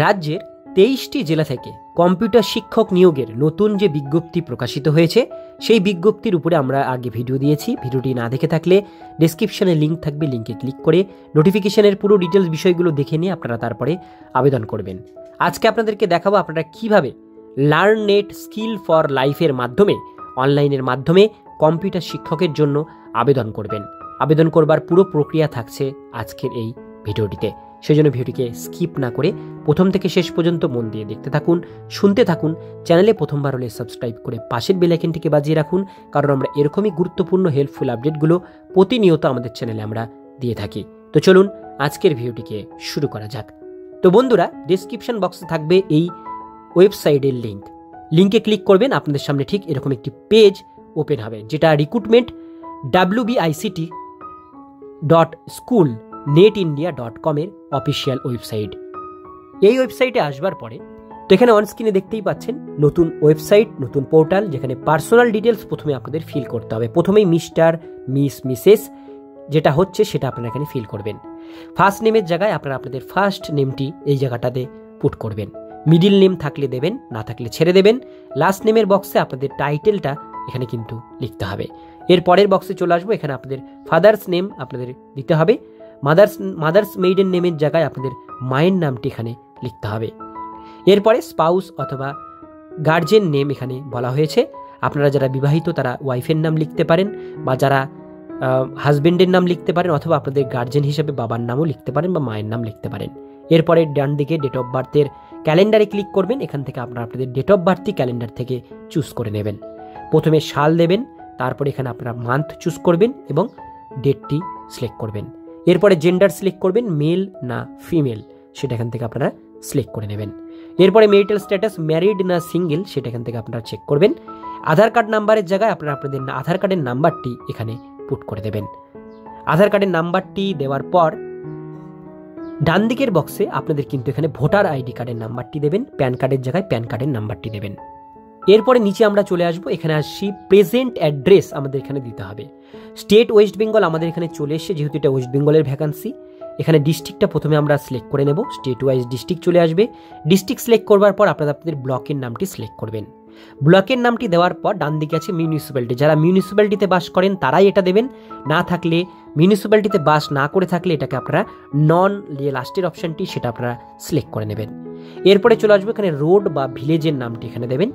রাজ্যের 23টি জেলা থেকে কম্পিউটার শিক্ষক নিয়োগের নতুন যে বিজ্ঞপ্তি প্রকাশিত হয়েছে সেই বিজ্ঞপ্তির উপরে আমরা আগে ভিডিও দিয়েছি। ভিডিওটি না দেখে থাকলে ডেসক্রিপশনে লিঙ্ক থাকবে, লিঙ্কে ক্লিক করে নোটিফিকেশনের পুরো ডিটেলস বিষয়গুলো দেখে নিয়ে আপনারা তারপরে আবেদন করবেন। আজকে আপনাদেরকে দেখাবো আপনারা কিভাবে লার্ননেট স্কিল ফর লাইফের মাধ্যমে অনলাইনের মাধ্যমে কম্পিউটার শিক্ষকের জন্য আবেদন করবেন। আবেদন করবার পুরো প্রক্রিয়া থাকছে আজকের এই ভিডিওটিতে। সেজন্য ভিডিওটিকে স্কিপ না করে প্রথম থেকে শেষ পর্যন্ত মন দিয়ে দেখতে থাকুন, শুনতে থাকুন। চ্যানেলে প্রথমবার হলে সাবস্ক্রাইব করে পাশের বেল আইকনটিকে বাজিয়ে রাখুন, কারণ আমরা এরকমই গুরুত্বপূর্ণ হেল্পফুল আপডেটগুলো প্রতিনিয়ত আমাদের চ্যানেলে আমরা দিয়ে থাকি। তো চলুন আজকের ভিডিওটিকে শুরু করা যাক। তো বন্ধুরা, ডেসক্রিপশন বক্সে থাকবে এই ওয়েবসাইটের লিঙ্কে ক্লিক করবেন। আপনাদের সামনে ঠিক এরকম একটি পেজ ওপেন হবে, যেটা রিক্রুটমেন্ট wbict.schoolnetindia.com এর অফিসিয়াল ওয়েবসাইট। এই ওয়েবসাইটে আসবার পরে তো এখানে অন স্ক্রিনে দেখতেই পাচ্ছেন নতুন ওয়েবসাইট, নতুন পোর্টাল, যেখানে পার্সোনাল ডিটেলস প্রথমে আপনাদের ফিল করতে হবে। প্রথমেই মিস্টার, মিস, মিসেস যেটা হচ্ছে সেটা আপনারা এখানে ফিল করবেন। ফার্স্ট নেমের জায়গায় আপনারা আপনাদের ফার্স্ট নেমটি এই জায়গাটাতে পুট করবেন। মিডিল নেম থাকলে দেবেন, না থাকলে ছেড়ে দেবেন। লাস্ট নেমের বক্সে আপনাদের টাইটেলটা এখানে কিন্তু লিখতে হবে। এর পরের বক্সে চলে আসবো, এখানে আপনাদের ফাদার্স নেম আপনাদের দিতে হবে। মাদার্স মেইডেন নেমের জায়গায় আপনাদের মায়ের নামটি এখানে লিখতে হবে। এরপরে স্পাউস অথবা গার্জেন নেম এখানে বলা হয়েছে। আপনারা যারা বিবাহিত তারা ওয়াইফের নাম লিখতে পারেন, বা যারা হাজবেন্ডের নাম লিখতে পারেন, অথবা আপনাদের গার্জেন হিসেবে বাবার নামও লিখতে পারেন বা মায়ের নাম লিখতে পারেন। এরপরে ডান দিকে ডেট অফ বার্থের ক্যালেন্ডারে ক্লিক করবেন। এখান থেকে আপনারা আপনাদের ডেট অফ বার্থই ক্যালেন্ডার থেকে চুজ করে নেবেন। প্রথমে সাল দেবেন, তারপরে এখানে আপনারা মান্থ চুজ করবেন এবং ডেটটি সিলেক্ট করবেন। এরপরে জেন্ডার সিলেক্ট করবেন, মেল না ফিমেল সেটা এখান থেকে আপনারা সিলেক্ট করে নেবেন। এরপরে ম্যারিটাল স্ট্যাটাস ম্যারিড না সিঙ্গেল সেটা এখান থেকে আপনারা চেক করবেন। আধার কার্ড নাম্বারের জায়গায় আপনারা আপনাদের আধার কার্ডের নাম্বারটি এখানে পুট করে দেবেন। আধার কার্ডের নাম্বারটি দেওয়ার পর ডান দিকের বক্সে আপনাদের কিন্তু এখানে ভোটার আইডি কার্ডের নাম্বারটি দেবেন, প্যান কার্ডের জায়গায় প্যান কার্ডের নাম্বারটি দেবেন। এরপরে নিচে আমরা চলে আসবো, এখানে আসছি প্রেজেন্ট অ্যাড্রেস আমাদের এখানে দিতে হবে। স্টেট ওয়েস্ট বেঙ্গল আমাদের এখানে চলে এসছে, যেহেতু এটা ওয়েস্ট বেঙ্গলের ভ্যাকান্সি। এখানে ডিস্ট্রিক্টটা প্রথমে আমরা সিলেক্ট করে নেব, স্টেট ওয়াইজ ডিস্ট্রিক্ট চলে আসবে। ডিস্ট্রিক্ট সিলেক্ট করবার পর আপনারা আপনাদের ব্লকের নামটি সিলেক্ট করবেন। ব্লকের নামটি দেওয়ার পর ডান দিকে আছে মিউনিসিপ্যালিটি। যারা মিউনিসিপ্যালিটিতে বাস করেন তারাই এটা দেবেন, না থাকলে মিউনিসিপ্যালিটিতে বাস না করে থাকলে এটাকে আপনারা নন, যে লাস্টের অপশানটি সেটা আপনারা সিলেক্ট করে নেবেন। এরপরে চলে আসবে এখানে রোড বা ভিলেজের নামটি এখানে দেবেন।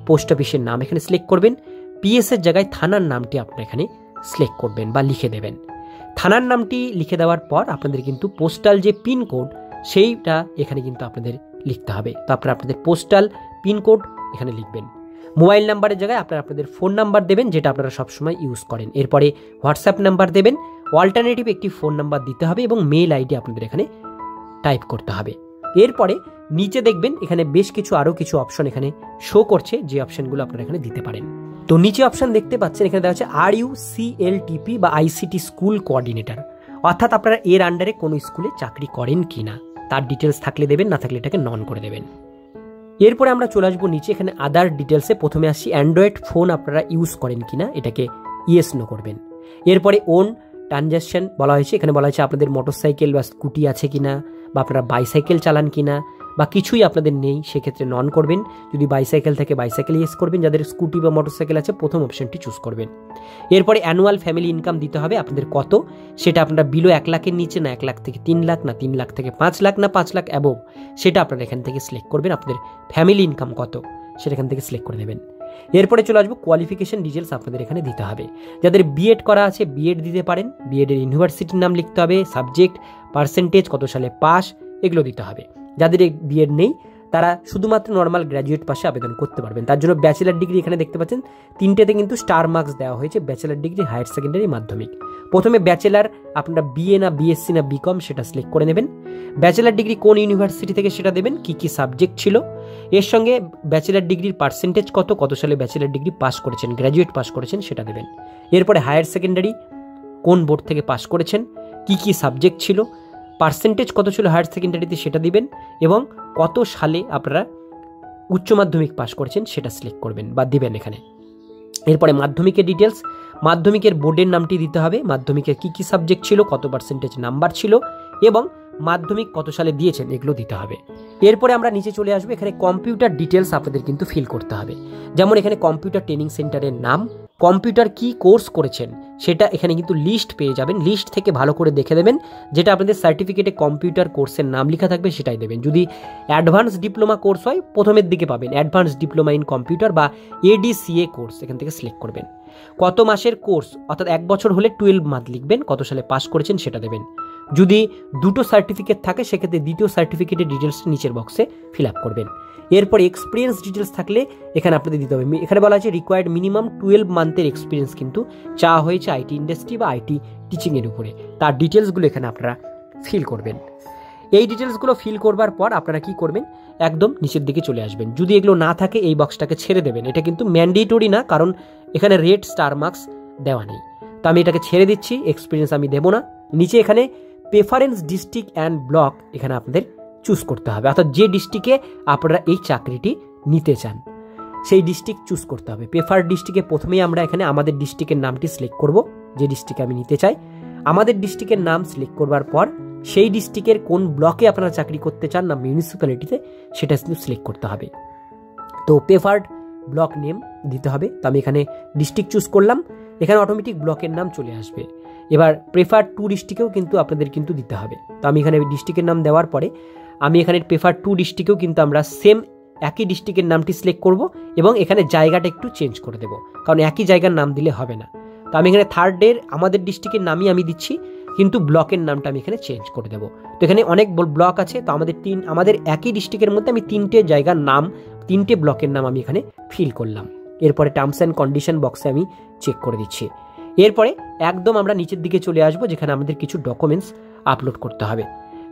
পোস্ট অফিসের নাম এখানে সিলেক্ট করবেন। পিএসের জায়গায় থানার নামটি আপনারা এখানে সিলেক্ট করবেন বা লিখে দেবেন। থানার নামটি লিখে দেওয়ার পর আপনাদের কিন্তু পোস্টাল যে পিনকোড সেইটা এখানে কিন্তু আপনাদের লিখতে হবে। তো আপনারা আপনাদের পোস্টাল পিনকোড এখানে লিখবেন। মোবাইল নাম্বারের জায়গায় আপনারা আপনাদের ফোন নাম্বার দেবেন, যেটা আপনারা সবসময় ইউজ করেন। এরপরে হোয়াটসঅ্যাপ নাম্বার দেবেন, অল্টারনেটিভ একটি ফোন নাম্বার দিতে হবে এবং মেল আইডি আপনাদের এখানে টাইপ করতে হবে। এরপরে নিচে দেখবেন এখানে বেশ কিছু আরও কিছু অপশন এখানে শো করছে, যে অপশনগুলো আপনারা এখানে দিতে পারেন। তো নিচে অপশন দেখতে পাচ্ছেন, এখানে দেওয়া হচ্ছে RUCLTP বা ICT স্কুল কোঅর্ডিনেটর, অর্থাৎ আপনারা এর আন্ডারে কোনো স্কুলে চাকরি করেন কি না তার ডিটেলস থাকলে দেবেন, না থাকলে এটাকে নন করে দেবেন। এরপরে আমরা চলে আসবো নিচে, এখানে আদার ডিটেলসে প্রথমে আসছি অ্যান্ড্রয়েড ফোন আপনারা ইউজ করেন কিনা, এটাকে ইয়েস নো করবেন। এরপরে ওন ট্রানজাকশন বলা হয়েছে, এখানে বলা হয়েছে আপনাদের মোটরসাইকেল বা স্কুটি আছে কিনা, বা আপনারা বাইসাইকেল চালান কিনা, বা কিছুই আপনাদের নেই সেক্ষেত্রে নন করবেন। যদি বাইসাইকেল থাকে বাইসাইকেল ইয়েস করবেন, যাদের স্কুটি বা মোটরসাইকেল আছে প্রথম অপশনটি চুজ করবেন। এরপরে অ্যানুয়াল ফ্যামিলি ইনকাম দিতে হবে আপনাদের কত, সেটা আপনারা বিলো 1 লাখের নিচে, না 1 লাখ থেকে 3 লাখ, না 3 লাখ থেকে 5 লাখ, না 5 লাখ অ্যাবোভ, সেটা আপনারা এখান থেকে সিলেক্ট করবেন। আপনাদের ফ্যামিলি ইনকাম কত সেটা এখান থেকে সিলেক্ট করে নেবেন। এরপরে চলে আসবো কোয়ালিফিকেশন ডিটেলস আপনাদের এখানে দিতে হবে। যাদের বিএড করা আছে বিএড দিতে পারেন, বিএডের ইউনিভার্সিটির নাম লিখতে হবে, সাবজেক্ট, পার্সেন্টেজ, কত সালে পাস, এগুলো দিতে হবে। যাদের বিএড নেই তারা শুধুমাত্র নর্মাল গ্র্যাজুয়েট পাশে আবেদন করতে পারবেন। তার জন্য ব্যাচেলার ডিগ্রি এখানে দেখতে পাচ্ছেন 3টেতে কিন্তু স্টার মার্কস দেওয়া হয়েছে, ব্যাচেলার ডিগ্রি, হায়ার সেকেন্ডারি, মাধ্যমিক। প্রথমে ব্যাচেলার আপনারা বিএ না বিএসসি না বিকম সেটা সিলেক্ট করে নেবেন। ব্যাচেলার ডিগ্রি কোন ইউনিভার্সিটি থেকে সেটা দেবেন, কি কি সাবজেক্ট ছিল, এর সঙ্গে ব্যাচেলার ডিগ্রির পার্সেন্টেজ কত, কত সালে ব্যাচেলার ডিগ্রি পাস করেছেন, গ্র্যাজুয়েট পাস করেছেন সেটা দেবেন। এরপরে হায়ার সেকেন্ডারি কোন বোর্ড থেকে পাস করেছেন, কি কি সাবজেক্ট ছিল, পার্সেন্টেজ কত ছিল হায়ার সেকেন্ডারিতে সেটা দিবেন, এবং কত সালে আপনারা উচ্চ মাধ্যমিক পাস করেছেন সেটা সিলেক্ট করবেন বা দিবেন এখানে। এরপরে মাধ্যমিকের ডিটেলস, মাধ্যমিকের বোর্ডের নামটি দিতে হবে, মাধ্যমিকের কী কী সাবজেক্ট ছিল, কত পার্সেন্টেজ নাম্বার ছিল, এবং মাধ্যমিক কত সালে দিয়েছেন এগুলো দিতে হবে। এরপরে আমরা নিচে চলে আসবো, এখানে কম্পিউটার ডিটেলস আপনাদের কিন্তু ফিল করতে হবে। যেমন এখানে কম্পিউটার ট্রেনিং সেন্টারের নাম, কম্পিউটার কি কোর্স করেছেন সেটা এখানে কিন্তু লিস্ট পেয়ে যাবেন। লিস্ট থেকে ভালো করে দেখে দেবেন, যেটা আপনাদের সার্টিফিকেটে কম্পিউটার কোর্সের নাম লেখা থাকবে সেটাই দেবেন। যদি অ্যাডভান্স ডিপ্লোমা কোর্স হয় প্রথমের দিকে পাবেন অ্যাডভান্স ডিপ্লোমা ইন কম্পিউটার বা ADCA কোর্স, এখান থেকে সিলেক্ট করবেন। কত মাসের কোর্স, অর্থাৎ 1 বছর হলে 12 মান্থ লিখবেন, কত সালে পাস করেছেন সেটা দেবেন। যদি দুটো সার্টিফিকেট থাকে সেক্ষেত্রে দ্বিতীয় সার্টিফিকেটের ডিটেলস নিচের বক্সে ফিল আপ করবেন। এরপর এক্সপিরিয়েন্স ডিটেলস থাকলে এখানে আপনাদের দিতে হবে। এখানে বলা আছে রিকোয়ার্ড মিনিমাম 12 মান্থের এক্সপিরিয়েন্স কিন্তু চাওয়া হয়েছে আইটি ইন্ডাস্ট্রি বা আইটি টিচিংয়ের উপরে। তার ডিটেলসগুলো এখানে আপনারা ফিল করবেন। এই ডিটেলসগুলো ফিল করবার পর আপনারা কি করবেন, একদম নিচের দিকে চলে আসবেন। যদি এগুলো না থাকে এই বক্সটাকে ছেড়ে দেবেন। এটা কিন্তু ম্যান্ডেটরি না, কারণ এখানে রেড স্টার মার্কস দেওয়া নেই, তো আমি এটাকে ছেড়ে দিচ্ছি। এক্সপিরিয়েন্স আমি দেবো না। নিচে এখানে প্রেফারেন্স ডিস্ট্রিক্ট অ্যান্ড ব্লক এখানে আপনাদের চুজ করতে হবে, অর্থাৎ যে ডিস্ট্রিক্টে আপনারা এই চাকরিটি নিতে চান সেই ডিস্ট্রিক্ট চুজ করতে হবে। প্রেফার ডিস্ট্রিক্টে প্রথমেই আমরা এখানে আমাদের ডিস্ট্রিক্টের নামটি সিলেক্ট করব, যে ডিস্ট্রিক্টে আমি নিতে চাই। আমাদের ডিস্ট্রিক্টের নাম সিলেক্ট করবার পর সেই ডিস্ট্রিক্টের কোন ব্লকে আপনারা চাকরি করতে চান না মিউনিসিপ্যালিটিতে সেটা কিন্তু সিলেক্ট করতে হবে। তো প্রেফার্ড ব্লক নেম দিতে হবে। তো আমি এখানে ডিস্ট্রিক্ট চুজ করলাম, এখানে অটোমেটিক ব্লকের নাম চলে আসবে। এবার প্রেফার টু ডিস্ট্রিক্টেও কিন্তু আপনাদের কিন্তু দিতে হবে। তো আমি এখানে ডিস্ট্রিক্টের নাম দেওয়ার পরে আমি এখানে প্রেফার টু ডিস্ট্রিক্টেও কিন্তু আমরা সেম একই ডিস্ট্রিক্টের নামটি সিলেক্ট করব এবং এখানে জায়গাটা একটু চেঞ্জ করে দেবো, কারণ একই জায়গার নাম দিলে হবে না। তো আমি এখানে থার্ডের আমাদের ডিস্ট্রিক্টের নামই আমি দিচ্ছি, কিন্তু ব্লকের নামটা আমি এখানে চেঞ্জ করে দেবো। তো এখানে অনেক ব্লক আছে, তো আমাদের একই ডিস্ট্রিক্টের মধ্যে আমি 3টে জায়গার নাম 3টে ব্লকের নাম আমি এখানে ফিল করলাম। এরপরে টার্মস অ্যান্ড কন্ডিশন বক্সে আমি চেক করে দিচ্ছি। এরপরে একদম আমরা নিচের দিকে চলে আসবো, যেখানে আমাদের কিছু ডকুমেন্টস আপলোড করতে হবে।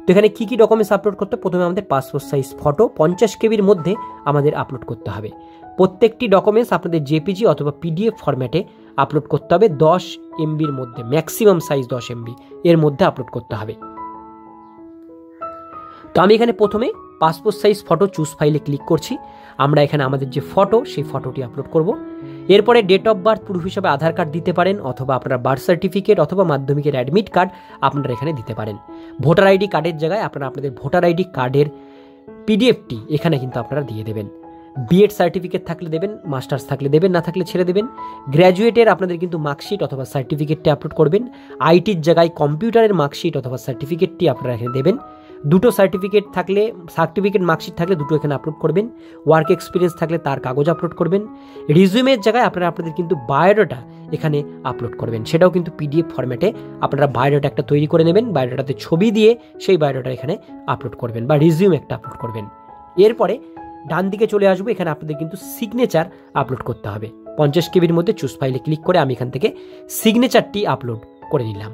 তো এখানে কী কী ডকুমেন্টস আপলোড করতে হবে, প্রথমে আমাদের পাসপোর্ট সাইজ ফটো 50 কেবির মধ্যে আমাদের আপলোড করতে হবে। প্রত্যেকটি ডকুমেন্টস আপনাদের জেপিজি অথবা PDF ফরম্যাটে আপলোড করতে হবে। 10 MBর মধ্যে, ম্যাক্সিমাম সাইজ 10 MB এর মধ্যে আপলোড করতে হবে। তো আমি এখানে প্রথমে পাসপোর্ট সাইজ ফটো চুজ ফাইলে ক্লিক করছি। আমরা এখানে আমাদের যে ফটো সেই ফটোটি আপলোড করব। এরপরে ডেট অফ বার্থ প্রুফ হিসাবে আধার কার্ড দিতে পারেন, অথবা আপনারা বার্থ সার্টিফিকেট অথবা মাধ্যমিকের অ্যাডমিট কার্ড আপনারা এখানে দিতে পারেন। ভোটার আইডি কার্ডের জায়গায় আপনারা আপনাদের ভোটার আইডি কার্ডের PDFটি এখানে কিন্তু আপনারা দিয়ে দেবেন। বিএড সার্টিফিকেট থাকলে দেবেন, মাস্টার্স থাকলে দেবেন, না থাকলে ছেড়ে দেবেন। গ্র্যাজুয়েটের আপনাদের কিন্তু মার্কশিট অথবা সার্টিফিকেটটি আপলোড করবেন। আইটির জায়গায় কম্পিউটারের মার্কশিট অথবা সার্টিফিকেটটি আপনারা এখানে দেবেন। দুটো সার্টিফিকেট মার্কশিট থাকলে দুটো এখানে আপলোড করবেন। ওয়ার্ক এক্সপিরিয়েন্স থাকলে তার কাগজ আপলোড করবেন। রিজিউমের জায়গায় আপনারা আপনাদের কিন্তু বায়োডাটা এখানে আপলোড করবেন, সেটাও কিন্তু PDF ফরম্যাটে আপনারা বায়োডাটা একটা তৈরি করে নেবেন। বায়োডাটাতে ছবি দিয়ে সেই বায়োডাটা এখানে আপলোড করবেন বা রিজিউম একটা আপলোড করবেন। এরপরে ডান দিকে চলে আসবো, এখানে আপনাদের কিন্তু সিগনেচার আপলোড করতে হবে। 50 কেবির মধ্যে চুজ ফাইলে ক্লিক করে আমি এখান থেকে সিগনেচারটি আপলোড করে নিলাম।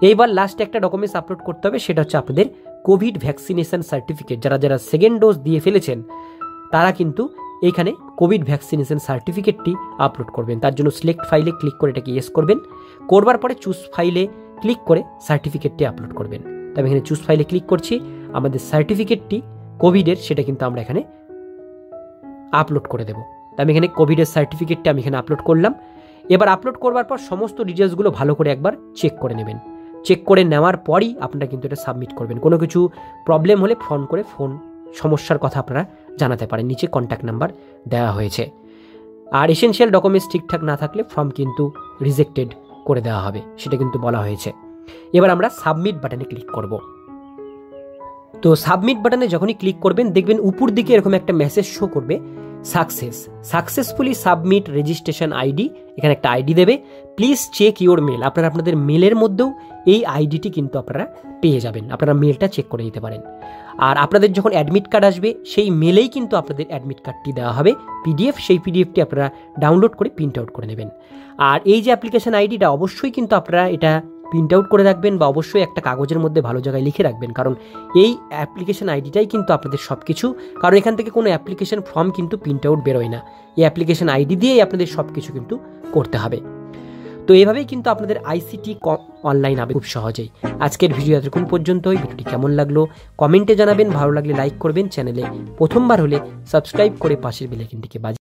এইবার লাস্ট একটা ডকুমেন্টস আপলোড করতে হবে, সেটা হচ্ছে আপনাদের কোভিড ভ্যাকসিনেশন সার্টিফিকেট। যারা সেকেন্ড ডোজ দিয়ে ফেলেছেন তারা কিন্তু এইখানে কোভিড ভ্যাকসিনেশন সার্টিফিকেটটি আপলোড করবেন। তার জন্য সিলেক্ট ফাইলে ক্লিক করে এটাকে ইয়েস করবেন। করবার পরে চুজ ফাইলে ক্লিক করে সার্টিফিকেটটি আপলোড করবেন। তবে এখানে চুজ ফাইলে ক্লিক করছি, আমাদের সার্টিফিকেটটি কোভিডের সেটা কিন্তু আমরা এখানে আপলোড করে দেবো। তো আমি এখানে কোভিডের সার্টিফিকেটটা আমি এখানে আপলোড করলাম। এবার আপলোড করবার পর সমস্ত ডিটেলসগুলো ভালো করে একবার চেক করে নেবেন। চেক করে নেওয়ার পরই আপনারা কিন্তু এটা সাবমিট করবেন। কোনো কিছু প্রবলেম হলে ফোন সমস্যার কথা আপনারা জানাতে পারেন, নিচে কন্ট্যাক্ট নাম্বার দেওয়া হয়েছে। আর এসেনশিয়াল ডকুমেন্টস ঠিকঠাক না থাকলে ফর্ম কিন্তু রিজেক্টেড করে দেওয়া হবে, সেটা কিন্তু বলা হয়েছে। এবার আমরা সাবমিট বাটনে ক্লিক করব। তো সাবমিট বাটনে যখনই ক্লিক করবেন দেখবেন উপর দিকে এরকম একটা মেসেজ শো করবে, সাকসেসফুলি সাবমিট রেজিস্ট্রেশন আইডি। এখানে একটা আইডি দেবে, প্লিজ চেক ইওর মেল। আপনারা আপনাদের মেলের মধ্যেও এই আইডিটি কিন্তু আপনারা পেয়ে যাবেন, আপনারা মেলটা চেক করে নিতে পারেন। আর আপনাদের যখন অ্যাডমিট কার্ড আসবে সেই মেলেই কিন্তু আপনাদের অ্যাডমিট কার্ডটি দেওয়া হবে PDF, সেই PDFটি আপনারা ডাউনলোড করে প্রিন্ট আউট করে নেবেন। আর এই যে অ্যাপ্লিকেশন আইডিটা অবশ্যই কিন্তু আপনারা এটা প্রিন্ট আউট করে রাখবেন বা অবশ্যই একটা কাগজের মধ্যে ভালো জায়গায় লিখে রাখবেন, কারণ এই অ্যাপ্লিকেশন আইডিটাই কিন্তু আপনাদের সব কিছু। কারণ এখান থেকে কোনো অ্যাপ্লিকেশন ফর্ম কিন্তু প্রিন্ট আউট বেরোয় না, এই অ্যাপ্লিকেশন আইডি দিয়েই আপনাদের সব কিছু কিন্তু করতে হবে। তো এইভাবেই কিন্তু আপনাদের ICT অনলাইন হবে খুব সহজেই। আজকের ভিডিও এতক্ষণ পর্যন্তই। ভিডিওটি কেমন লাগলো কমেন্টে জানাবেন, ভালো লাগলে লাইক করবেন, চ্যানেলে প্রথমবার হলে সাবস্ক্রাইব করে পাশের বেল আইকনটিকে বাজিয়ে